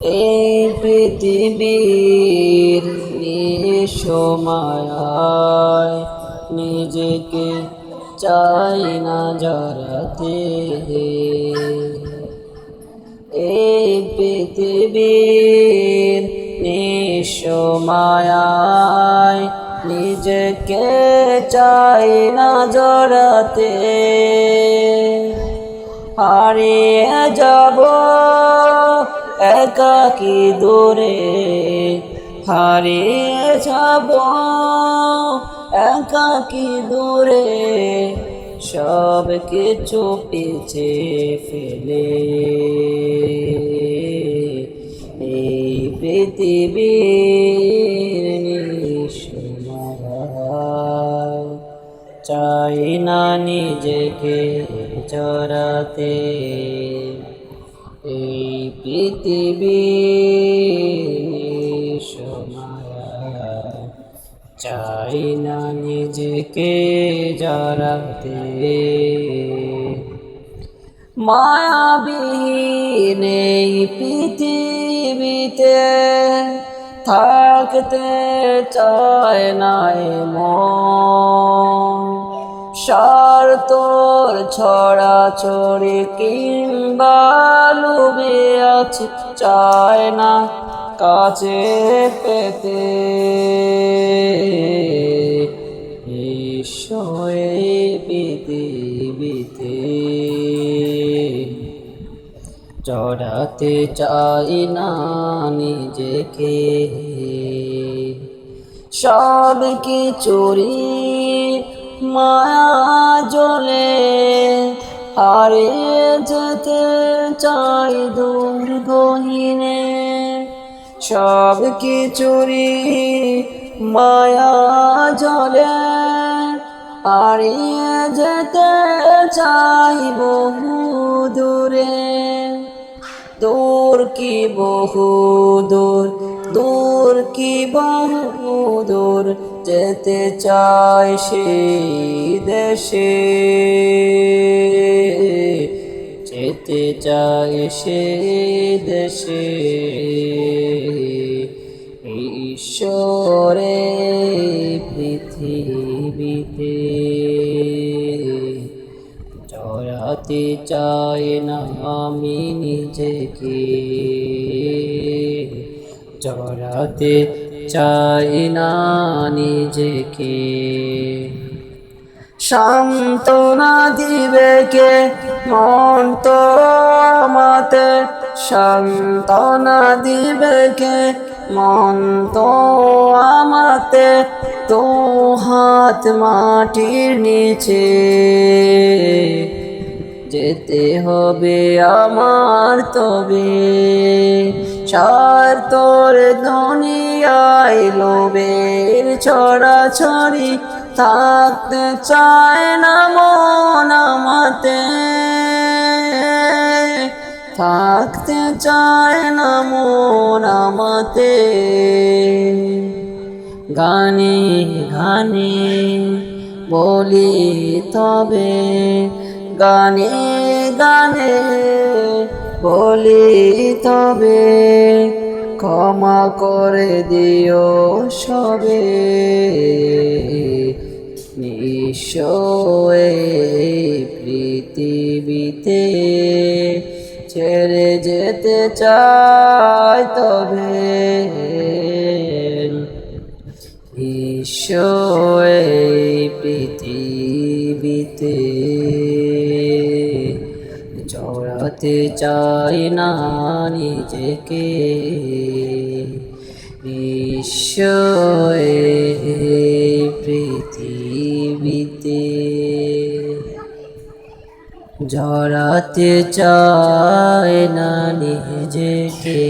এই পৃথিবীর নিঃসময় নিজেকে চাই না জড়াতে। এই পৃথিবীর নিঃসময় নিজেকে চাই না জড়াতে। হারিয়ে যাব একাকী দূরে, হারিয়ে যাব একাকী দূরে, সব কিছু পিছে ফেলে। এই পৃথিবীর নিঃসময় চাই না নিজেকে জড়াতে। এই পৃথিবীর সময় চাই না নিজেকে জড়াতে। মায়াবিহীন এই পৃথিবীতে থাকতে চায় না মন। স্বার্থর ছড়াছড়ি কিংবা লোভে আছে চায় না কাছে পেতে। ঈশ্বরে পৃথিবীতে জড়াতে চাই না নিজেকে। সব কিছুরই মায়া জলে হারিয়ে যেতে চাই দূর গহীনে। সব কিছুরই মায়া জলে হারিয়ে যেতে চাই বহু দূরে। দূর কি বহু দূর, দূর কি বহু দূর, যেতে চাই সেই দেশে, যেতে চাই সেই দেশে। ঈশ্বরে পৃথিবীতে জড়াতে চাই না আমি নিজেকে, জড়াতে চাই না নিজেকে। সান্ত্বনা দিবে কে মন তো আমাতে, সান্ত্বনা দিবে কে মন তো আমাতে। তো হাত মাটির নিচে যেতে হবে আমার তবে। স্বার্থর দুনিয়ায় লোভের ছড়াছড়ি থাকতে চায় না মন আমাতে, থাকতে চায় না মন আমাতে। গানে গানে বলি তবে, গানে গানে বলি তবে, ক্ষমা করে দিও সবে। নিঃস্ব এই পৃথিবীতে ছেড়ে যেতে চাই তবে। নিঃস্ব এই পৃথিবীতে জড়াতে চাই না নিজেকে। নিঃস্ব এই পৃথিবীতে জড়াতে চাই না নিজেকে।